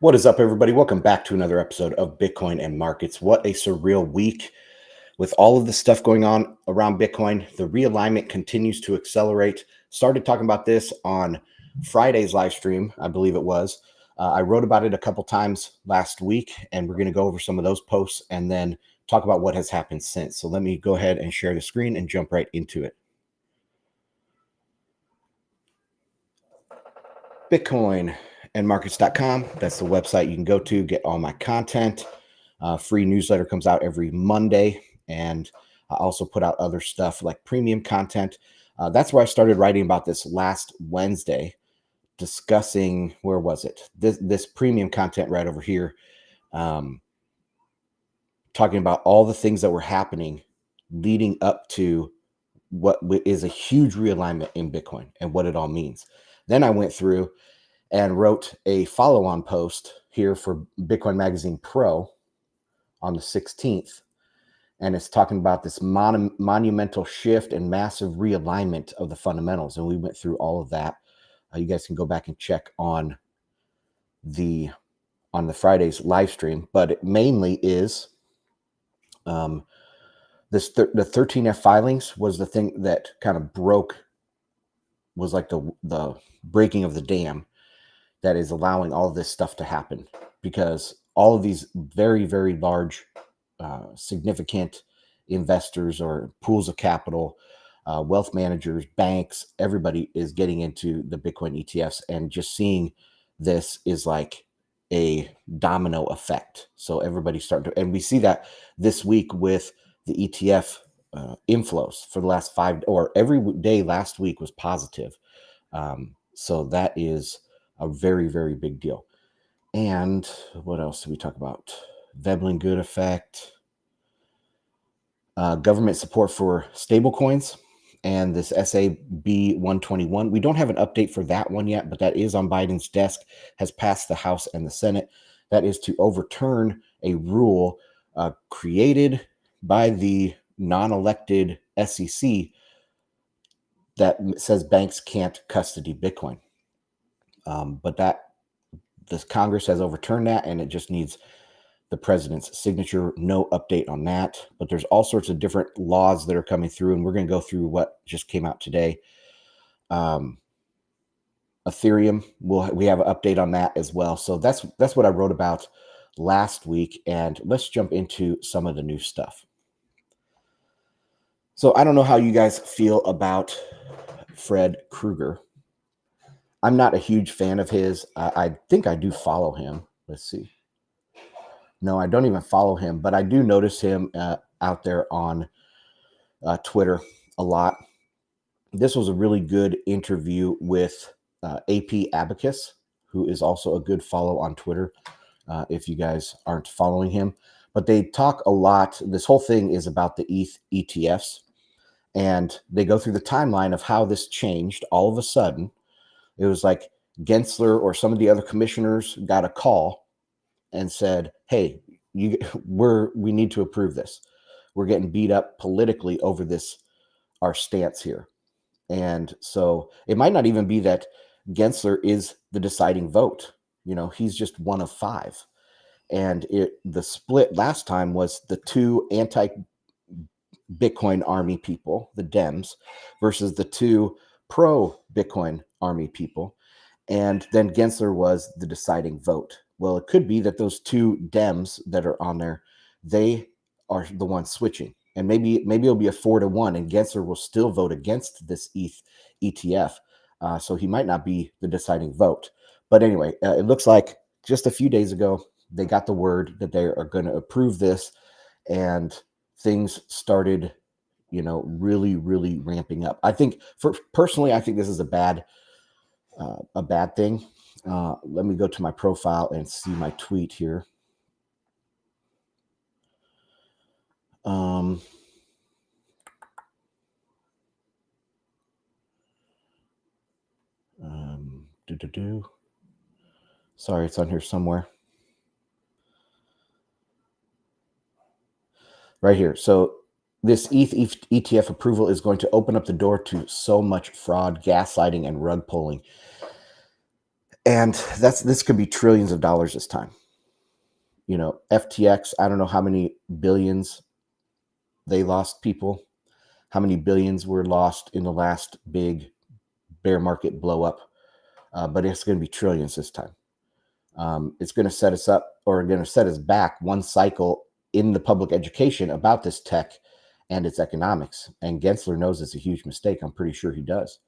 What is up, everybody? Welcome back to another episode of Bitcoin and Markets. What a surreal week with all of the stuff going on around Bitcoin. The realignment continues to accelerate. Started talking about this on Friday's live stream, I believe it was. I wrote about it a couple times last week, and we're going to go over some of those posts and then talk about what has happened since. So let me go ahead and share the screen and jump right into it. Bitcoin and markets.com. That's the website you can go to get all my content. Free newsletter comes out every Monday, and I also put out other stuff like premium content. That's where I started writing about this last Wednesday, discussing, where was it? This premium content right over here, talking about all the things that were happening leading up to what is a huge realignment in Bitcoin and what it all means. Then I went through and wrote a follow-on post here for Bitcoin Magazine Pro on the 16th. And it's talking about this monumental shift and massive realignment of the fundamentals. And we went through all of that. You guys can go back and check on the Friday's live stream. But it mainly is the 13F filings was the thing that kind of was like the breaking of the dam that is allowing all of this stuff to happen, because all of these very, very large, significant investors or pools of capital, wealth managers, banks, everybody is getting into the Bitcoin ETFs, and just seeing this is like a domino effect. So everybody's starting to, and we see that this week with the ETF inflows for the last every day last week was positive. So that is a very, very big deal. And what else did we talk about? Veblen good effect, government support for stablecoins, and this SAB 121. We don't have an update for that one yet, but that is on Biden's desk, has passed the House and the Senate. That is to overturn a rule created by the non-elected SEC that says banks can't custody Bitcoin. But this Congress has overturned that, and it just needs the president's signature. No update on that, but there's all sorts of different laws that are coming through, and we're going to go through what just came out today. Ethereum, we have an update on that as well. So that's what I wrote about last week, and let's jump into some of the new stuff. So I don't know how you guys feel about Fred Krueger. I'm not a huge fan of his. I think I do follow him. Let's see. No, I don't even follow him, but I do notice him out there on Twitter a lot. This was a really good interview with AP Abacus, who is also a good follow on Twitter, if you guys aren't following him. But they talk a lot. This whole thing is about the ETH ETFs, and they go through the timeline of how this changed all of a sudden. It was like Gensler or some of the other commissioners got a call and said, hey, we need to approve this. We're getting beat up politically over this, our stance here. And so it might not even be that Gensler is the deciding vote. He's just one of five. And the split last time was the two anti-Bitcoin army people, the Dems, versus the two pro-Bitcoin army people. And then Gensler was the deciding vote. Well, it could be that those two Dems that are on there, they are the ones switching. And maybe it'll be a 4-1, and Gensler will still vote against this ETH ETF. So he might not be the deciding vote. But anyway, it looks like just a few days ago, they got the word that they are going to approve this, and things started, really, really ramping up. I think personally, I think this is a bad thing. Let me go to my profile and see my tweet here. Sorry, it's on here somewhere. Right here. So this ETH ETF approval is going to open up the door to so much fraud, gaslighting, and rug pulling. And this could be trillions of dollars this time. FTX, I don't know how many billions they lost people, how many billions were lost in the last big bear market blow up, but it's going to be trillions this time. It's going to set us up, or going to set us back one cycle in the public education about this tech and its economics. And Gensler knows it's a huge mistake. I'm pretty sure he does.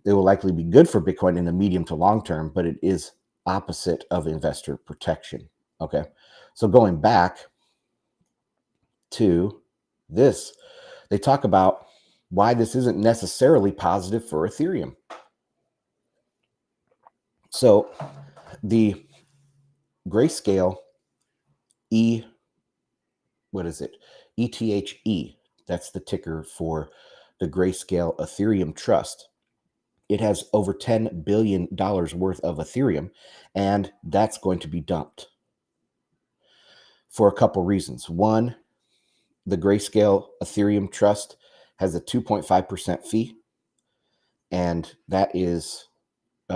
It will likely be good for Bitcoin in the medium to long term, but it is opposite of investor protection. Okay. So going back to this, they talk about why this isn't necessarily positive for Ethereum. So the Grayscale ETHE, that's the ticker for the Grayscale Ethereum Trust. It has over $10 billion worth of Ethereum, and that's going to be dumped for a couple reasons. One, the Grayscale Ethereum Trust has a 2.5% fee, and that is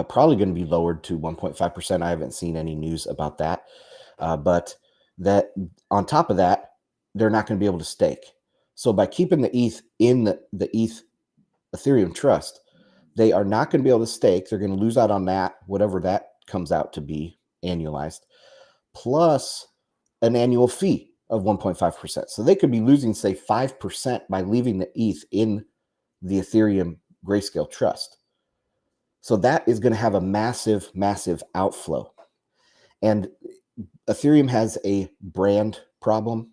probably going to be lowered to 1.5%. I haven't seen any news about that. But that on top of that, they're not going to be able to stake. So by keeping the ETH in the ETH Ethereum Trust, they are not going to be able to stake. They're going to lose out on that, whatever that comes out to be annualized, plus an annual fee of 1.5%. So they could be losing, say, 5% by leaving the ETH in the Ethereum Grayscale Trust. So that is going to have a massive, massive outflow. And Ethereum has a brand problem.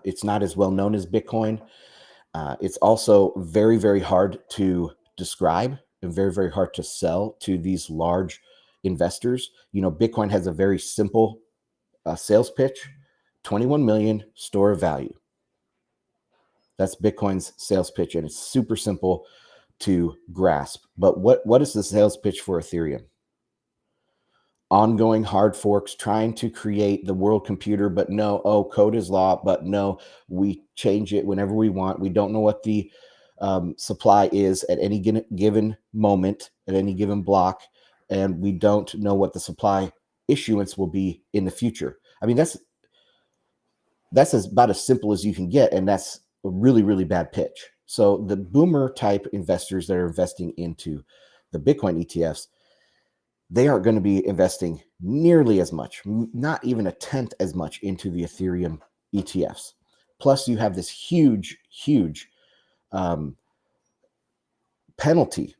It's not as well known as Bitcoin. It's also very, very hard to describe and very, very hard to sell to these large investors. Bitcoin has a very simple sales pitch: 21 million store of value. That's Bitcoin's sales pitch, and it's super simple to grasp. But what is the sales pitch for Ethereum? Ongoing hard forks, trying to create the world computer, but no, code is law, but no, we change it whenever we want. We don't know what the supply is at any given moment, at any given block, and we don't know what the supply issuance will be in the future. I mean, that's about as simple as you can get, and that's a really, really bad pitch. So the boomer type investors that are investing into the Bitcoin ETFs, they aren't going to be investing nearly as much, not even a tenth as much into the Ethereum ETFs. Plus, you have this huge, huge penalty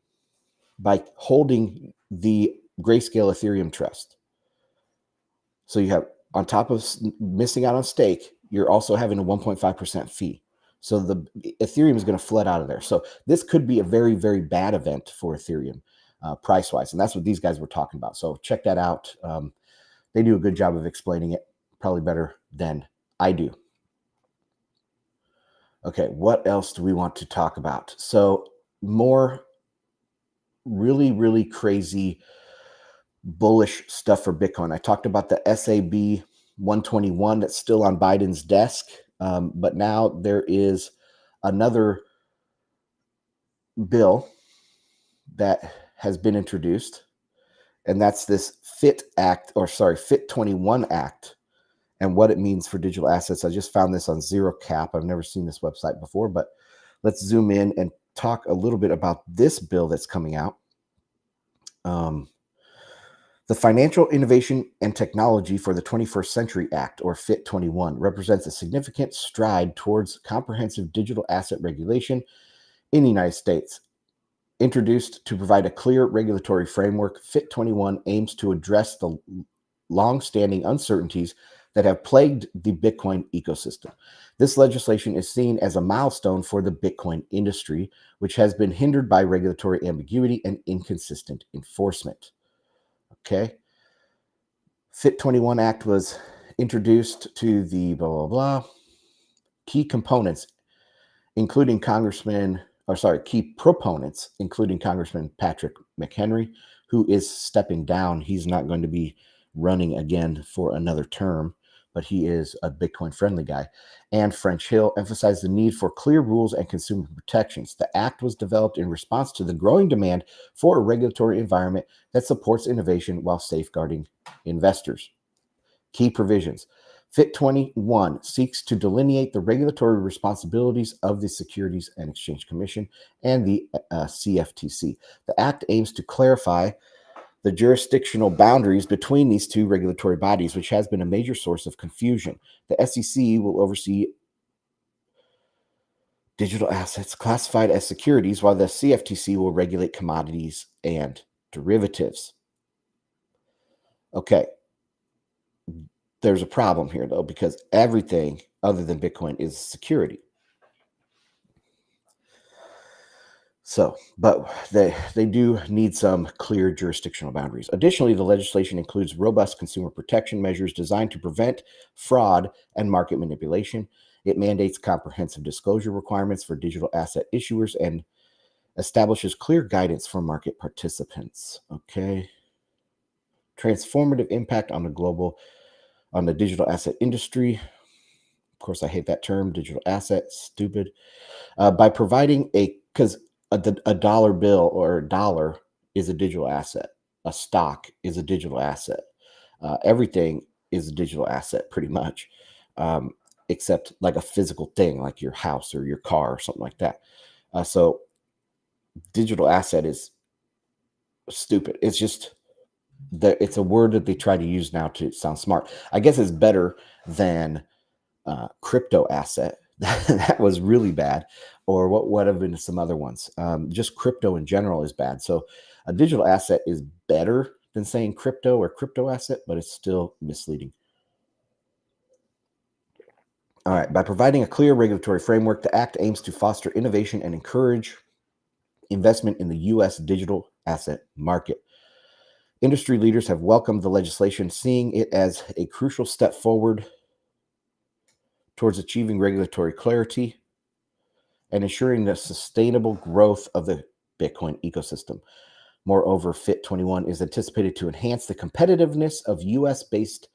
by holding the Grayscale Ethereum Trust. So you have, on top of missing out on stake, you're also having a 1.5% fee. So the Ethereum is going to flood out of there. So this could be a very, very bad event for Ethereum price-wise. And that's what these guys were talking about. So check that out. They do a good job of explaining it, probably better than I do. Okay, what else do we want to talk about? So more really, really crazy bullish stuff for Bitcoin. I talked about the SAB 121 that's still on Biden's desk. But now there is another bill that has been introduced, and that's this FIT 21 Act, and what it means for digital assets. I just found this on ZeroCap. I've never seen this website before, but let's zoom in and talk a little bit about this bill that's coming out. The Financial Innovation and Technology for the 21st Century Act, or FIT 21, represents a significant stride towards comprehensive digital asset regulation in the United States. Introduced to provide a clear regulatory framework, FIT 21 aims to address the long-standing uncertainties that have plagued the Bitcoin ecosystem. This legislation is seen as a milestone for the Bitcoin industry, which has been hindered by regulatory ambiguity and inconsistent enforcement. Okay. FIT 21 Act was introduced to the blah, blah, blah. Key proponents, including Congressman Patrick McHenry, who is stepping down. He's not going to be running again for another term. but he is a Bitcoin friendly guy. And French Hill emphasized the need for clear rules and consumer protections. The act was developed in response to the growing demand for a regulatory environment that supports innovation while safeguarding investors. Key provisions. FIT 21 seeks to delineate the regulatory responsibilities of the Securities and Exchange Commission and the CFTC. The act aims to clarify the jurisdictional boundaries between these two regulatory bodies, which has been a major source of confusion. The SEC will oversee digital assets classified as securities, while the CFTC will regulate commodities and derivatives. Okay. There's a problem here, though, because everything other than Bitcoin is security. So, but they do need some clear jurisdictional boundaries. Additionally, the legislation includes robust consumer protection measures designed to prevent fraud and market manipulation. It mandates comprehensive disclosure requirements for digital asset issuers and establishes clear guidance for market participants. Okay. Transformative impact on the digital asset industry. Of course, I hate that term, digital asset, stupid. By providing because a dollar bill or a dollar is a digital asset. A stock is a digital asset. Everything is a digital asset pretty much, except like a physical thing like your house or your car or something like that. So digital asset is stupid. It's just it's a word that they try to use now to sound smart. I guess it's better than crypto asset. That was really bad. Or what would have been some other ones. Just crypto in general is bad. So a digital asset is better than saying crypto or crypto asset, but it's still misleading. All right. By providing a clear regulatory framework, the act aims to foster innovation and encourage investment in the U.S. digital asset market. Industry leaders have welcomed the legislation, seeing it as a crucial step forward towards achieving regulatory clarity and ensuring the sustainable growth of the Bitcoin ecosystem. Moreover, FIT 21 is anticipated to enhance the competitiveness of US-based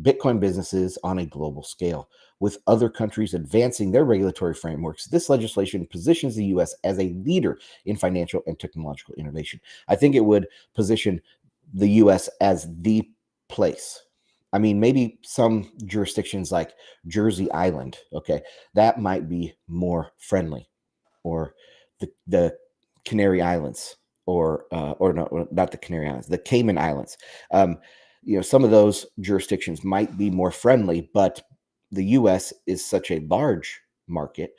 Bitcoin businesses on a global scale. With other countries advancing their regulatory frameworks, this legislation positions the US as a leader in financial and technological innovation. I think it would position the US as the place. I mean, maybe some jurisdictions like Jersey Island, okay, that might be more friendly, or the Canary Islands, or no, not the Canary Islands, the Cayman Islands. Some of those jurisdictions might be more friendly, but the U.S. is such a large market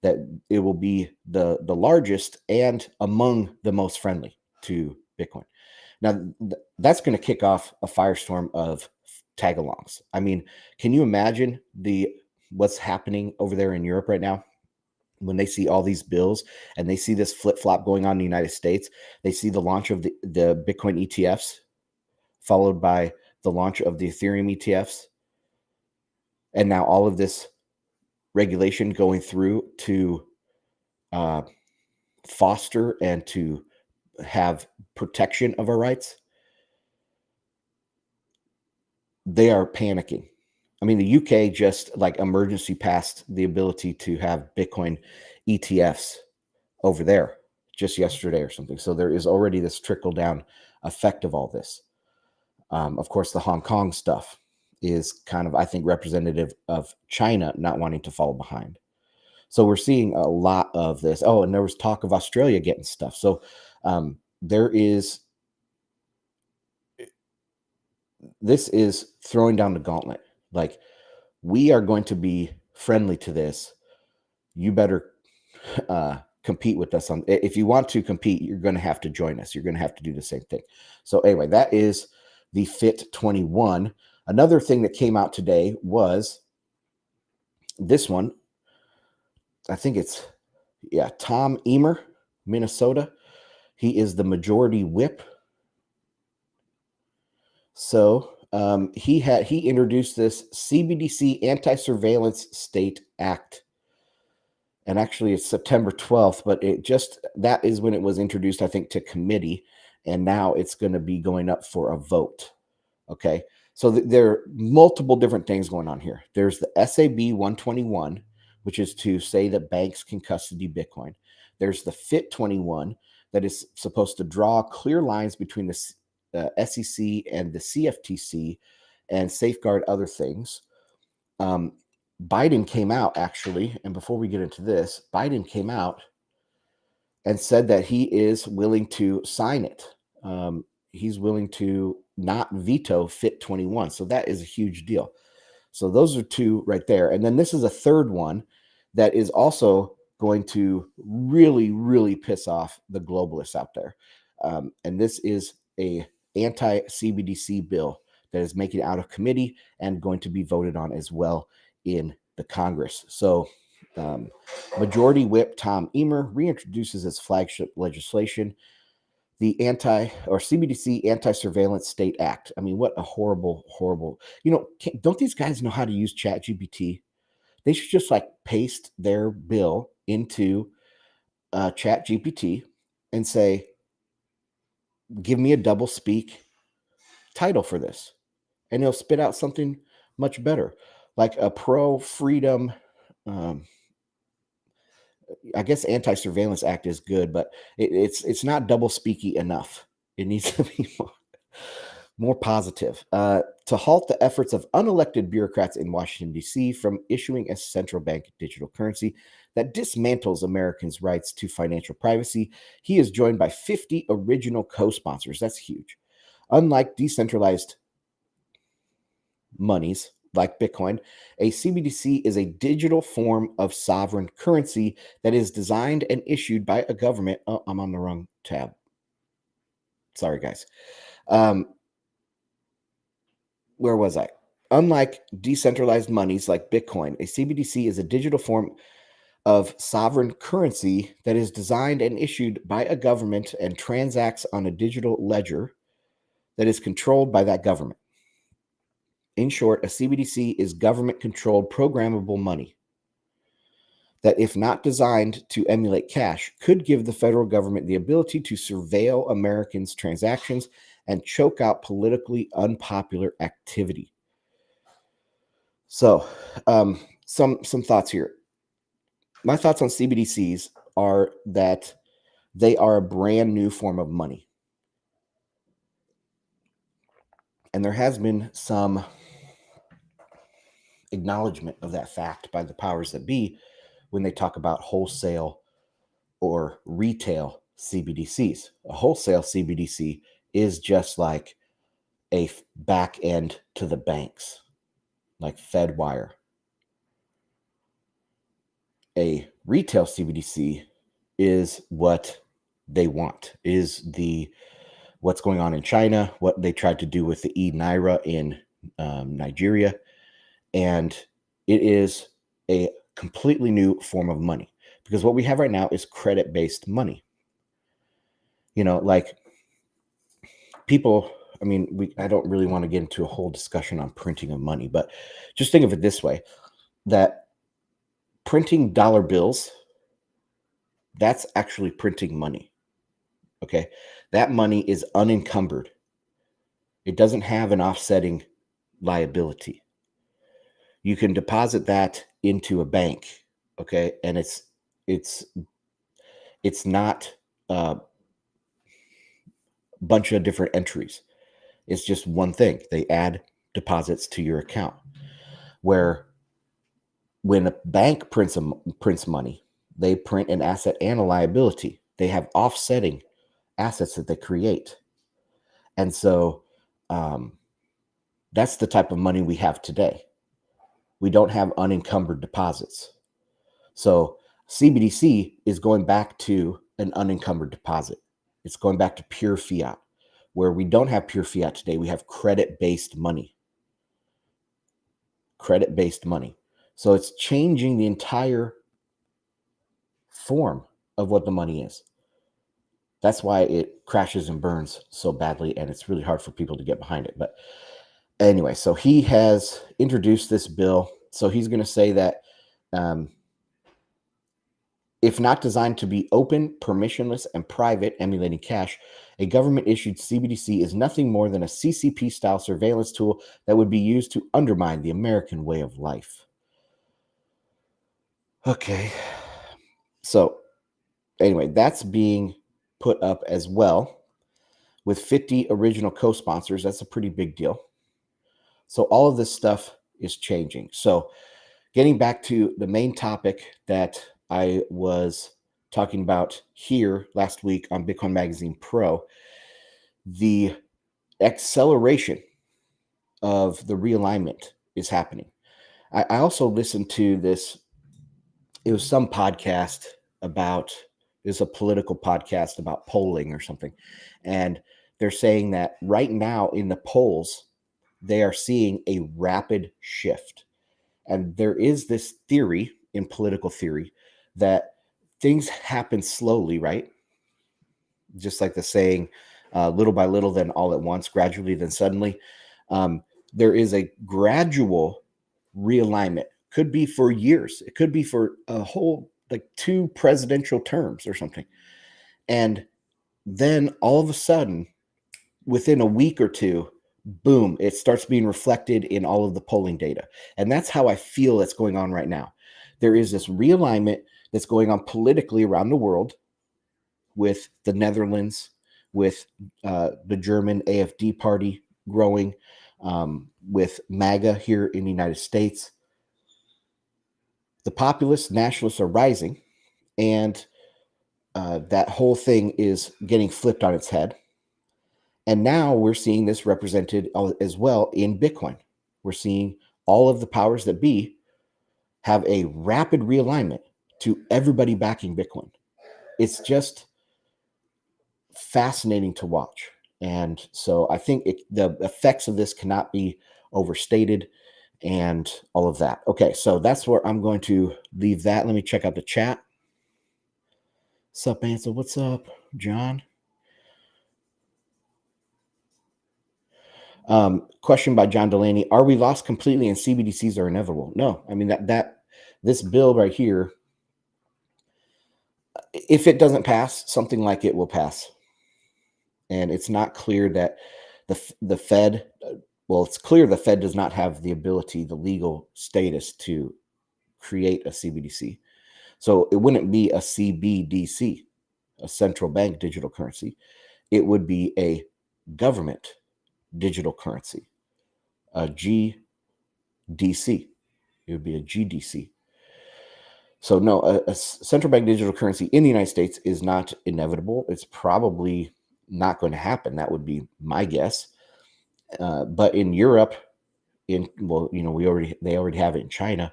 that it will be the largest and among the most friendly to Bitcoin. Now, that's going to kick off a firestorm of tag-alongs. I mean, can you imagine what's happening over there in Europe right now? When they see all these bills and they see this flip-flop going on in the United States, they see the launch of the Bitcoin ETFs, followed by the launch of the Ethereum ETFs, and now all of this regulation going through to foster and to have protection of our rights. They are panicking. I mean, the UK just like emergency passed the ability to have Bitcoin ETFs over there just yesterday or something. So there is already this trickle down effect of all this. Of course, the Hong Kong stuff is kind of, I think, representative of China not wanting to fall behind. So we're seeing a lot of this. Oh, and there was talk of Australia getting stuff. So this is throwing down the gauntlet. Like, we are going to be friendly to this. You better compete with us on. If you want to compete, you're going to have to join us. You're going to have to do the same thing. So anyway, that is the FIT 21. Another thing that came out today was this one. I think it's Tom Emer, Minnesota. He is the majority whip. So he introduced this CBDC Anti-Surveillance State Act. And actually it's September 12th, but that is when it was introduced, I think, to committee. And now it's going to be going up for a vote. Okay. So there are multiple different things going on here. There's the SAB 121, which is to say that banks can custody Bitcoin. There's the FIT 21 that is supposed to draw clear lines between the SEC and the CFTC and safeguard other things. Biden came out, actually, and before we get into this, Biden came out and said that he is willing to sign it. He's willing to not veto FIT 21. So that is a huge deal. So those are two right there. And then this is a third one that is also going to really, really piss off the globalists out there. And this is a anti-CBDC bill that is making it out of committee and going to be voted on as well in the Congress. So Majority Whip Tom Emmer reintroduces his flagship legislation, the CBDC Anti-Surveillance State Act. I mean, what a horrible, horrible, don't these guys know how to use ChatGPT? They should just like paste their bill into ChatGPT and say, give me a double speak title for this. And they'll spit out something much better, like a pro-freedom, I guess Anti-Surveillance Act is good, but it's not double speaky enough. It needs to be more positive. To halt the efforts of unelected bureaucrats in Washington, D.C. from issuing a central bank digital currency that dismantles Americans' rights to financial privacy, he is joined by 50 original co-sponsors. That's huge. Unlike decentralized monies like Bitcoin, a CBDC is a digital form of sovereign currency that is designed and issued by a government. Oh, I'm on the wrong tab. Sorry, guys. Where was I? Unlike decentralized monies like Bitcoin, a CBDC is a digital form of sovereign currency that is designed and issued by a government and transacts on a digital ledger that is controlled by that government. In short, a CBDC is government-controlled programmable money that, if not designed to emulate cash, could give the federal government the ability to surveil Americans' transactions and choke out politically unpopular activity. So, some thoughts here. My thoughts on CBDCs are that they are a brand new form of money. And there has been some acknowledgement of that fact by the powers that be when they talk about wholesale or retail CBDCs. A wholesale CBDC is just like a back end to the banks, like FedWire. A retail CBDC is what they want, is what's going on in China, what they tried to do with the e-Naira in Nigeria. And it is a completely new form of money, because what we have right now is credit-based money. Like people, I mean, I don't really want to get into a whole discussion on printing of money, but just think of it this way, that printing dollar bills, that's actually printing money. Okay. That money is unencumbered. It doesn't have an offsetting liability. You can deposit that into a bank. Okay. And it's not a bunch of different entries. It's just one thing. They add deposits to your account. Where when a bank prints money, they print an asset and a liability. They have offsetting assets that they create. And so that's the type of money we have today. We don't have unencumbered deposits. So CBDC is going back to an unencumbered deposit. It's going back to pure fiat, where we don't have pure fiat today. We have credit-based money. Credit-based money. So it's changing the entire form of what the money is. That's why it crashes and burns so badly, and it's really hard for people to get behind it. But anyway, so he has introduced this bill. So he's going to say that If not designed to be open, permissionless, and private, emulating cash, a government issued CBDC is nothing more than a CCP style surveillance tool that would be used to undermine the American way of life. Okay. So, anyway, that's being put up as well with 50 original co sponsors. That's a pretty big deal. So, all of this stuff is changing. So, getting back to the main topic that I was talking about here last week on Bitcoin Magazine Pro, the acceleration of the realignment is happening. I also listened to this, it was some podcast about, it's a political podcast about polling or something. And they're saying that right now in the polls, they are seeing a rapid shift. And there is this theory in political theory that things happen slowly, right? Just like the saying, little by little, then all at once, gradually, then suddenly. There is a gradual realignment. Could be for years. It could be for a whole, like 2 presidential terms or something. And then all of a sudden, within a week or two, boom, it starts being reflected in all of the polling data. And that's how I feel that's going on right now. There is this realignment that's going on politically around the world with the Netherlands, with the German AfD party growing, with MAGA here in the United States. The populist nationalists are rising, and that whole thing is getting flipped on its head. And now we're seeing this represented as well in Bitcoin. We're seeing all of the powers that be have a rapid realignment to everybody backing Bitcoin. It's just fascinating to watch. And so I think the effects of this cannot be overstated and all of that. Okay, so that's where I'm going to leave that. Let me check out the chat. What's up, Ansel? What's up, John? Question by John Delaney: are we lost completely and CBDCs are inevitable? No, I mean that this bill right here, if it doesn't pass, something like it will pass. And it's not clear that the Fed, well, it's clear the Fed does not have the ability, the legal status to create a CBDC. So it wouldn't be a CBDC, a central bank digital currency. It would be a government digital currency, a GDC. It would be a GDC. So no, a central bank digital currency in the United States is not inevitable. It's probably not going to happen. That would be my guess. But in Europe, they already have it in China.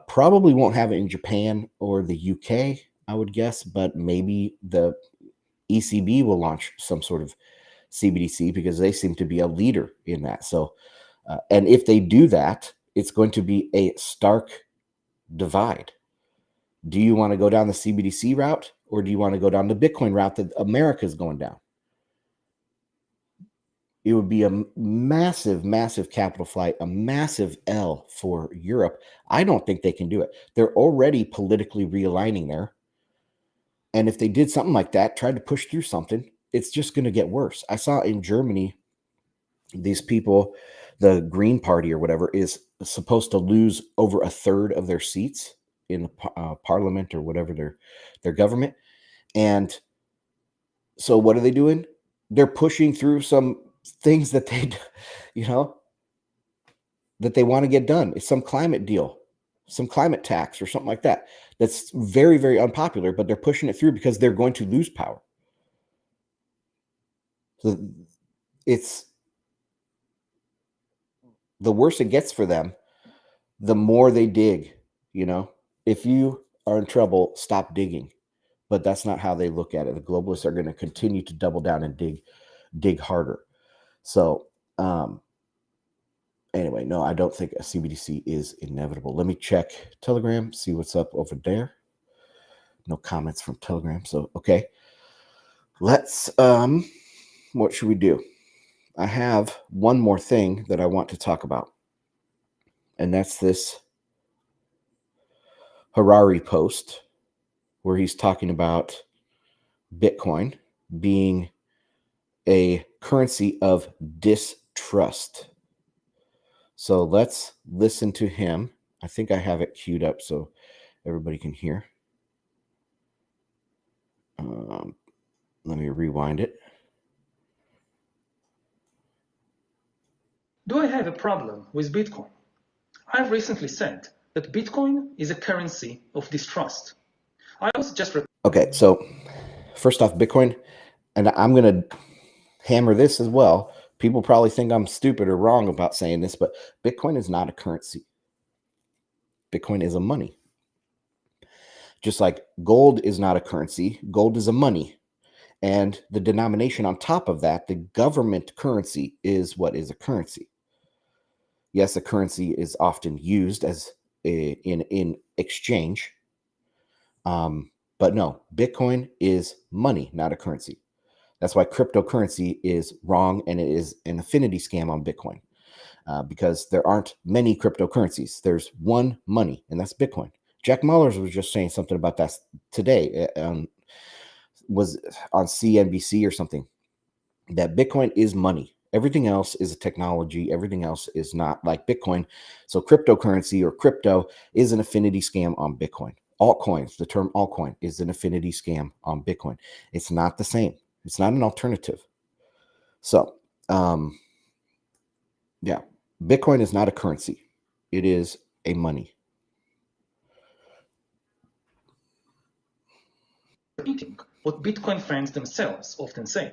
Probably won't have it in Japan or the UK, I would guess. But maybe the ECB will launch some sort of CBDC because they seem to be a leader in that. So, and if they do that, it's going to be a stark divide. Do you want to go down the CBDC route, or do you want to go down the Bitcoin route that America is going down? It would be a massive, massive capital flight, a massive L for Europe. I don't think they can do it. They're already politically realigning there. And if they did something like that, tried to push through something, it's just going to get worse. I saw in Germany, these people, the Green Party or whatever, is supposed to lose over a third of their seats in the parliament or whatever their government. And so what are they doing? They're pushing through some things that they, that they want to get done. It's some climate deal, some climate tax or something like that. That's very, very unpopular, but they're pushing it through because they're going to lose power. So it's the worse it gets for them, the more they dig. If you are in trouble, stop digging. But that's not how they look at it. The globalists are going to continue to double down and dig harder. So anyway, no, I don't think a CBDC is inevitable. Let me check Telegram, see what's up over there. No comments from Telegram. So, okay. Let's, what should we do? I have one more thing that I want to talk about. And that's this Harari post where he's talking about Bitcoin being a currency of distrust. So let's listen to him. I think I have it queued up so everybody can hear. Let me rewind it. Do I have a problem with Bitcoin? I've recently said that Bitcoin is a currency of distrust. I was just okay, so first off, Bitcoin, and I'm going to hammer this as well. People probably think I'm stupid or wrong about saying this, but Bitcoin is not a currency. Bitcoin is a money. Just like gold is not a currency, gold is a money. And the denomination on top of that, the government currency, is what is a currency. Yes, a currency is often used as in exchange. But no, Bitcoin is money, not a currency. That's why cryptocurrency is wrong, and it is an affinity scam on Bitcoin, because there aren't many cryptocurrencies. There's one money, and that's Bitcoin. Jack Mullers was just saying something about that today. Was on CNBC or something, that Bitcoin is money. Everything else is a technology. Everything else is not like Bitcoin. So cryptocurrency or crypto is an affinity scam on Bitcoin. Altcoins, the term altcoin is an affinity scam on Bitcoin. It's not the same. It's not an alternative. So, yeah, Bitcoin is not a currency. It is a money. repeating what Bitcoin friends themselves often say.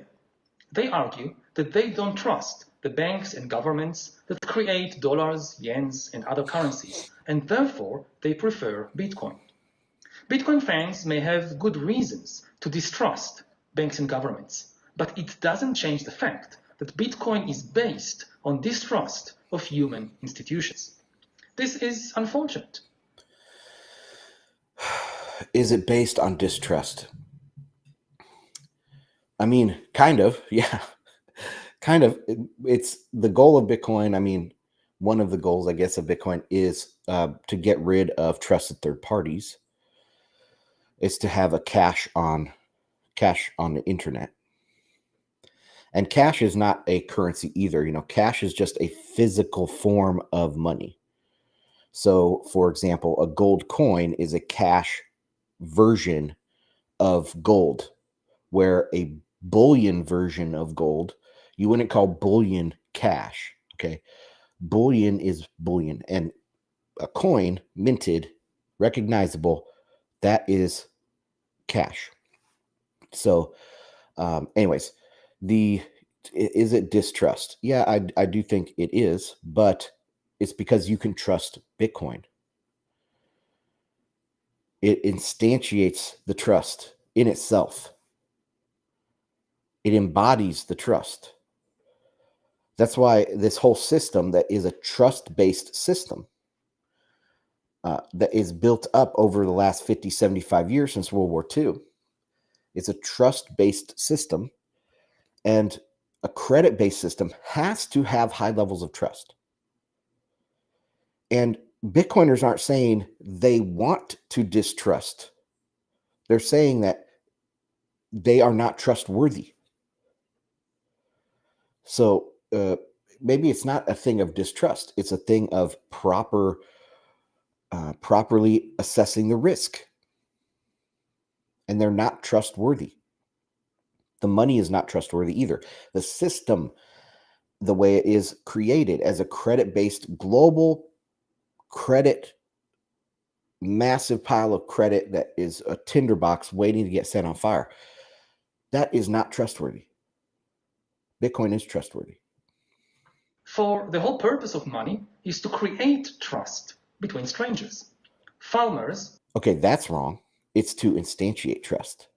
They argue that they don't trust the banks and governments that create dollars, yens, and other currencies, and therefore they prefer Bitcoin. Bitcoin fans may have good reasons to distrust banks and governments, but it doesn't change the fact that Bitcoin is based on distrust of human institutions. This is unfortunate. Is it based on distrust? I mean, kind of, yeah. Kind of. It's the goal of Bitcoin. I mean, one of the goals, I guess, of Bitcoin is to get rid of trusted third parties. It's to have a cash on the internet. And cash is not a currency either. You know, cash is just a physical form of money. So, for example, a gold coin is a cash version of gold, where a bullion version of gold, you wouldn't call bullion cash. Okay. Bullion is bullion, and a coin minted, recognizable, that is cash. So, anyways, is it distrust? Yeah, I do think it is, but it's because you can trust Bitcoin. It instantiates the trust in itself. It embodies the trust. That's why this whole system that is a trust-based system that is built up over the last 50, 75 years since World War II. It's a trust-based system, and a credit-based system has to have high levels of trust. And Bitcoiners aren't saying they want to distrust. They're saying that they are not trustworthy. So maybe it's not a thing of distrust. It's a thing of properly assessing the risk. And they're not trustworthy. The money is not trustworthy either. The system, the way it is created as a credit-based global credit, massive pile of credit that is a tinderbox waiting to get set on fire, that is not trustworthy. Bitcoin is trustworthy. For the whole purpose of money is to create trust between strangers. Farmers. Okay, that's wrong. It's to instantiate trust.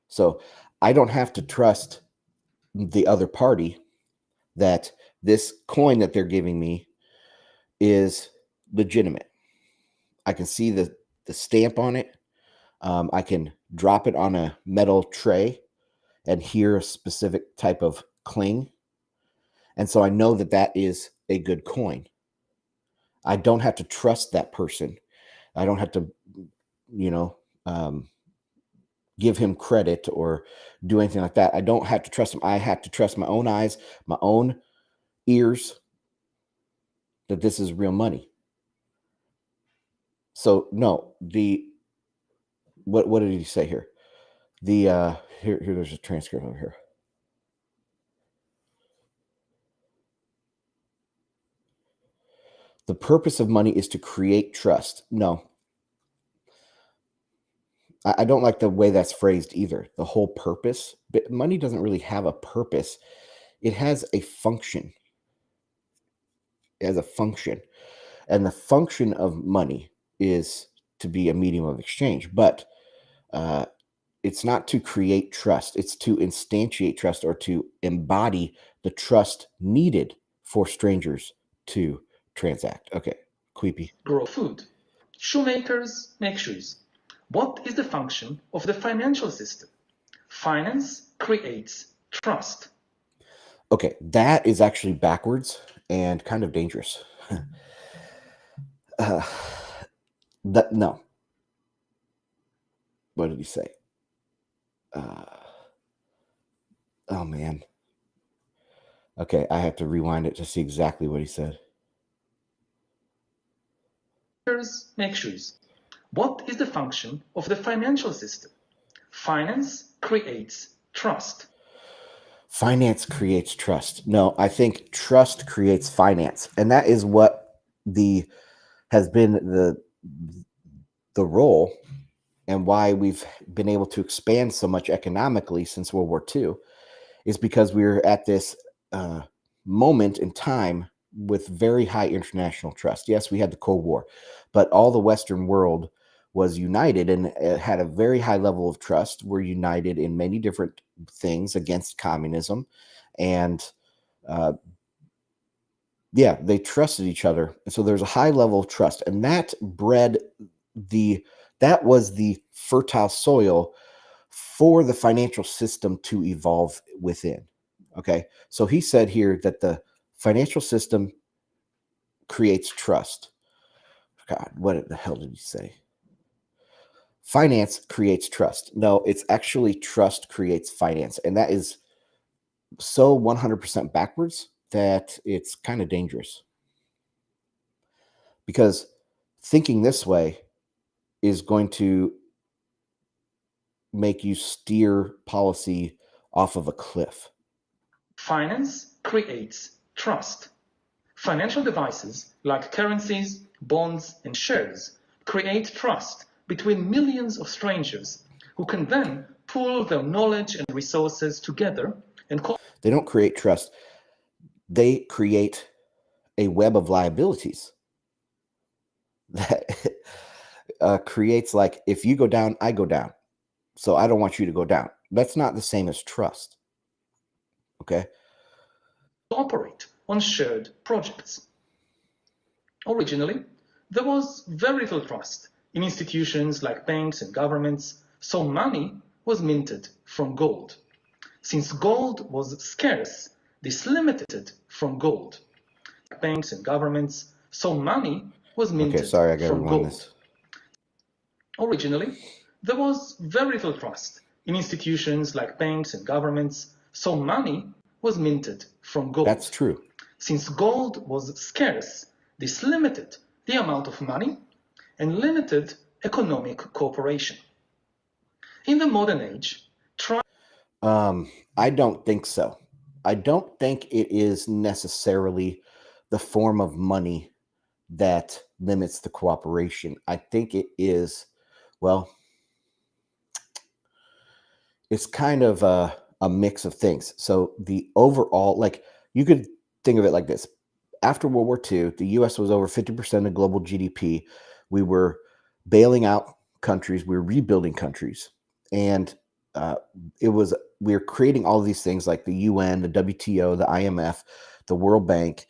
So I don't have to trust the other party that this coin that they're giving me is legitimate. I can see the stamp on it. I can drop it on a metal tray and hear a specific type of cling. And so I know that that is a good coin. I don't have to trust that person. I don't have to, give him credit or do anything like that. I don't have to trust him. I have to trust my own eyes, my own ears, that this is real money. So no, what did he say here? Here there's a transcript over here. The purpose of money is to create trust. No, I don't like the way that's phrased either. The whole purpose, but money doesn't really have a purpose. It has a function. It has a function. And the function of money is to be a medium of exchange. But it's not to create trust. It's to instantiate trust or to embody the trust needed for strangers to transact. Okay, Queepy. Grow food. Shoemakers make shoes. What is the function of the financial system? Finance creates trust. Okay, that is actually backwards and kind of dangerous. No. What did he say? Oh man. Okay, I have to rewind it to see exactly what he said. Make shoes. What is the function of the financial system? Finance creates trust. Finance creates trust. No, I think trust creates finance, and that is what has been the role, and why we've been able to expand so much economically since World War II, is because we're at this moment in time with very high international trust. Yes, we had the Cold War, but all the Western world was united and it had a very high level of trust. We're united in many different things against communism, and yeah, they trusted each other. And so there's a high level of trust, and that was the fertile soil for the financial system to evolve within. Okay, so he said here that the financial system creates trust. God, what the hell did he say? Finance creates trust. No, it's actually trust creates finance. And that is so 100% backwards that it's kind of dangerous. Because thinking this way is going to make you steer policy off of a cliff. Finance creates trust. Financial devices like currencies, bonds, and shares create trust between millions of strangers who can then pool their knowledge and resources together and they don't create trust. They create a web of liabilities that creates, like, if you go down, I go down. So I don't want you to go down. That's not the same as trust. Okay? Operate on shared projects. Originally, there was very little trust in institutions like banks and governments, so money was minted from gold. Since gold was scarce, this limited from gold. Banks and governments, so money was minted from gold. Originally, there was very little trust in institutions like banks and governments, so money was minted from gold. That's true. Since gold was scarce, this limited the amount of money and limited economic cooperation. In the modern age, I don't think so. I don't think it is necessarily the form of money that limits the cooperation. I think it is, well, it's kind of a mix of things. So the overall, like, you could think of it like this. After World War II, the U.S. was over 50% of global GDP. We were bailing out countries. We were rebuilding countries. And we were creating all of these things like the UN, the WTO, the IMF, the World Bank,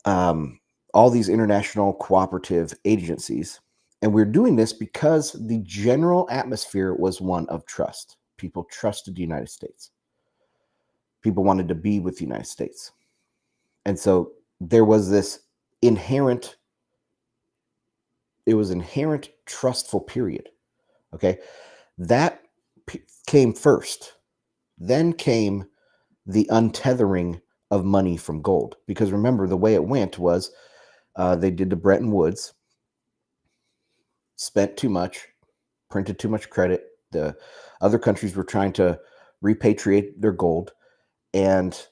all these international cooperative agencies. And we're doing this because the general atmosphere was one of trust. People trusted the United States. People wanted to be with the United States. And so there was this inherent trustful period Okay. That came first. Then came the untethering of money from gold. Because remember, the way it went was they did the Bretton Woods, spent too much, printed too much credit. The other countries were trying to repatriate their gold, and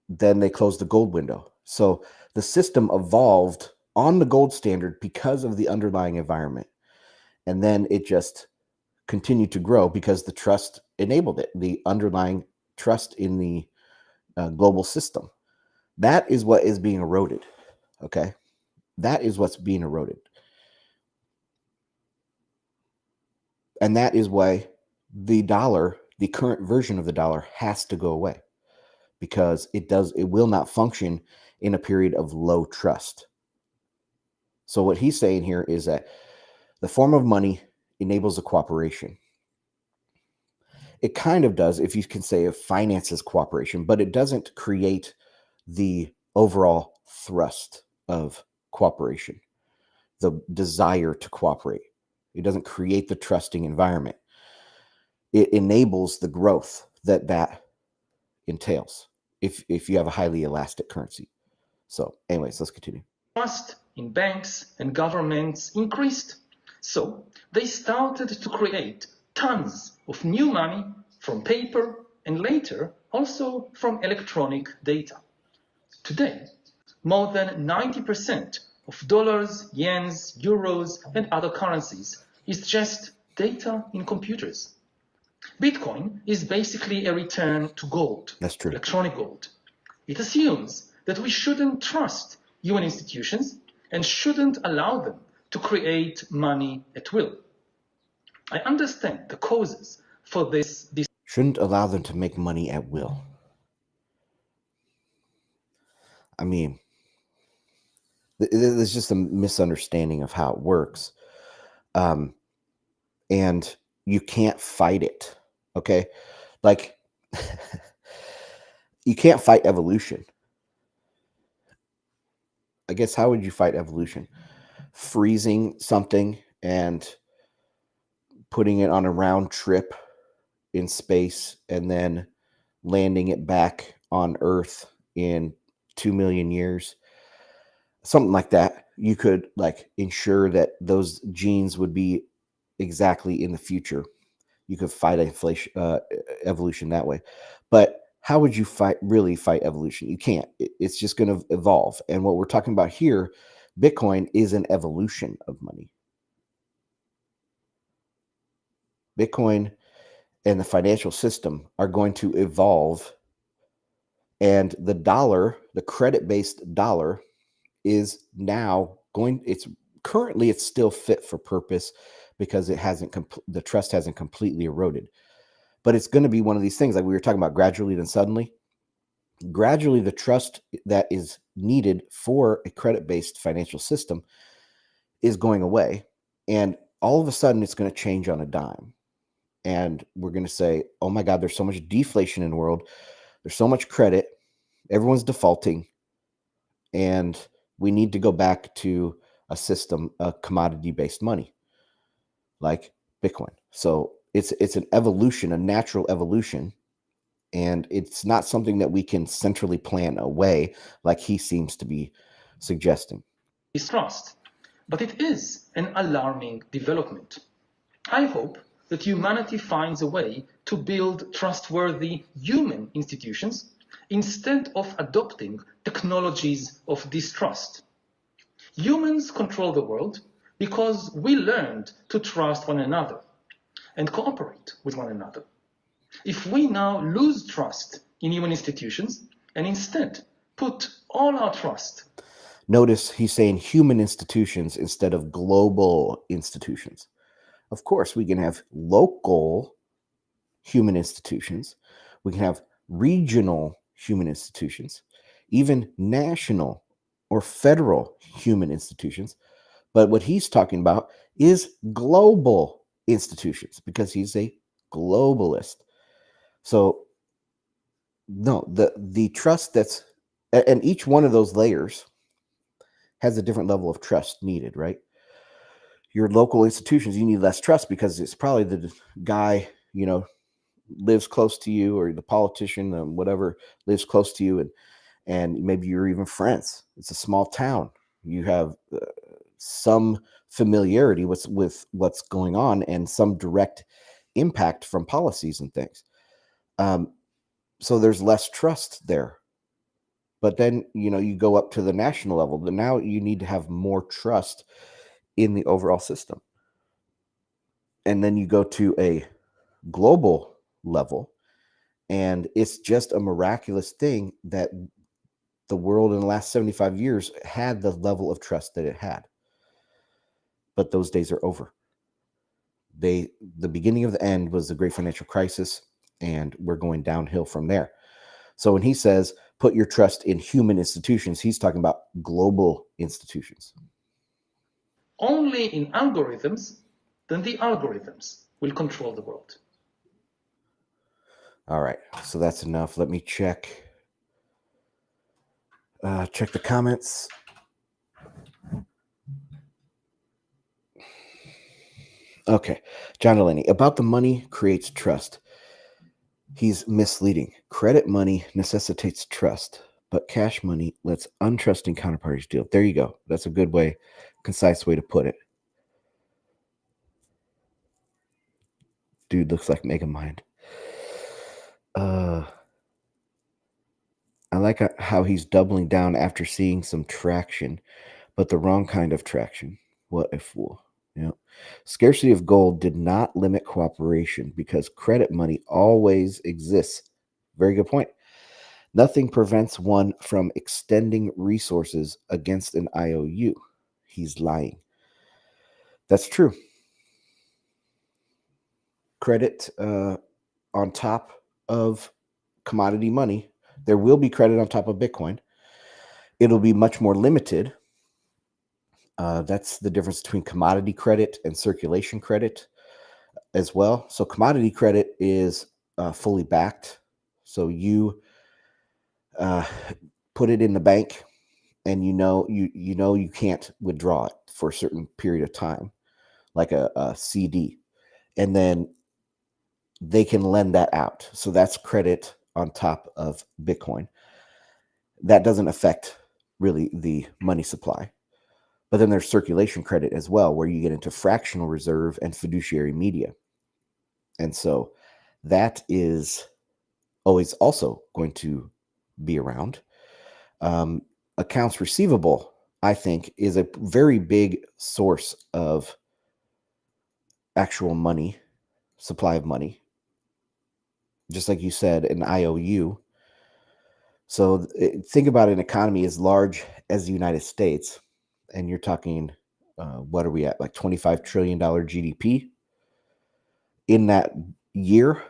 then they closed the gold window. So the system evolved on the gold standard because of the underlying environment. And then it just continued to grow because the trust enabled it, the underlying trust in the global system. That is what is being eroded. Okay. That is what's being eroded. And that is why the dollar, the current version of the dollar, has to go away, because it will not function in a period of low trust. So what he's saying here is that the form of money enables a cooperation. It kind of does, if you can say, it finances cooperation, but it doesn't create the overall thrust of cooperation, the desire to cooperate. It doesn't create the trusting environment. It enables the growth that entails if you have a highly elastic currency. So anyways, let's continue. Trust in banks and governments increased. So they started to create tons of new money from paper and later also from electronic data. Today, more than 90% of dollars, yens, euros, and other currencies is just data in computers. Bitcoin is basically a return to gold. That's true. Electronic gold. It assumes that we shouldn't trust UN institutions and shouldn't allow them to create money at will. I understand the causes for this. Shouldn't allow them to make money at will. I mean, there's just a misunderstanding of how it works. And you can't fight it. Okay. Like, you can't fight evolution. I guess, how would you fight evolution? Freezing something and putting it on a round trip in space and then landing it back on Earth in 2 million years. Something like that. You could like ensure that those genes would be exactly in the future. You could fight evolution that way. But how would you really fight evolution? You can't. It's just going to evolve. And what we're talking about here, Bitcoin, is an evolution of money. Bitcoin and the financial system are going to evolve. And the dollar, the credit-based dollar, is now it's still fit for purpose because the trust hasn't completely eroded. But it's going to be one of these things, like we were talking about, gradually then suddenly. Gradually, the trust that is needed for a credit-based financial system is going away. And all of a sudden, it's going to change on a dime. And we're going to say, oh my God, there's so much deflation in the world. There's so much credit. Everyone's defaulting. And we need to go back to a system, a commodity-based money like Bitcoin. So it's an evolution, a natural evolution, and it's not something that we can centrally plan away like he seems to be suggesting. Distrust, but it is an alarming development. I hope that humanity finds a way to build trustworthy human institutions instead of adopting technologies of distrust. Humans control the world because we learned to trust one another and cooperate with one another. If we now lose trust in human institutions and instead put all our trust. Notice he's saying human institutions instead of global institutions. Of course, we can have local human institutions. We can have regional human institutions, even national or federal human institutions. But what he's talking about is global institutions because he's a globalist. So no, the trust and each one of those layers has a different level of trust needed, right? your local institutions, you need less trust because it's probably the guy, lives close to you, or the politician, whatever, lives close to you, and maybe you're even friends. It's a small town. You have some familiarity with what's going on and some direct impact from policies and things. So there's less trust there. But then, you go up to the national level. But now you need to have more trust in the overall system. And then you go to a global level, and it's just a miraculous thing that the world in the last 75 years had the level of trust that it had. But those days are over. The beginning of the end was the great financial crisis, and we're going downhill from there. So when he says, put your trust in human institutions, he's talking about global institutions. Only in algorithms, then the algorithms will control the world. All right, so that's enough. Let me check the comments. Okay, John Delaney, about the money creates trust. He's misleading. Credit money necessitates trust, but cash money lets untrusting counterparties deal. There you go. That's a good way, concise way to put it. Dude looks like Megamind. I like how he's doubling down after seeing some traction, but the wrong kind of traction. What a fool. Scarcity of gold did not limit cooperation because credit money always exists. Very good point. Nothing prevents one from extending resources against an IOU. He's lying. That's true. Credit on top of commodity money. There will be credit on top of Bitcoin. It'll be much more limited. That's the difference between commodity credit and circulation credit as well. So commodity credit is fully backed. So you put it in the bank, and you can't withdraw it for a certain period of time, like a CD, and then they can lend that out. So that's credit on top of Bitcoin. That doesn't affect really the money supply. But then there's circulation credit as well, where you get into fractional reserve and fiduciary media. And so that is always also going to be around. Accounts receivable, I think, is a very big source of actual money, supply of money. Just like you said, an IOU. So think about an economy as large as the United States, and you're talking, what are we at, like $25 trillion GDP in that year?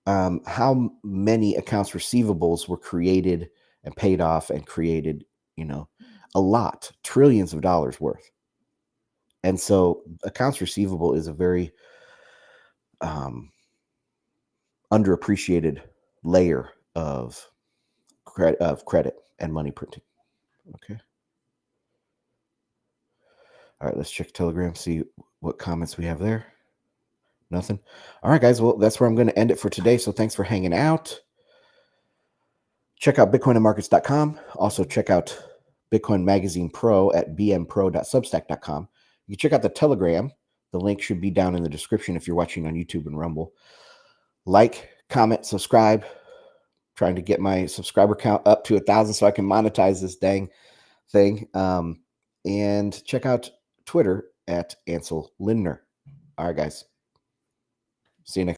How many accounts receivables were created and paid off and created? A lot, trillions of dollars worth. And so accounts receivable is a very underappreciated layer of credit and money printing. Okay. All right, let's check Telegram, see what comments we have there. Nothing. All right, guys. Well, that's where I'm going to end it for today. So thanks for hanging out. Check out bitcoinandmarkets.com. Also check out Bitcoin Magazine Pro at bmpro.substack.com. You can check out the Telegram. The link should be down in the description if you're watching on YouTube and Rumble. Like, comment, subscribe. Trying to get my subscriber count up to 1,000 so I can monetize this dang thing. And check out Twitter at Ansel Lindner. All right, guys. See you next.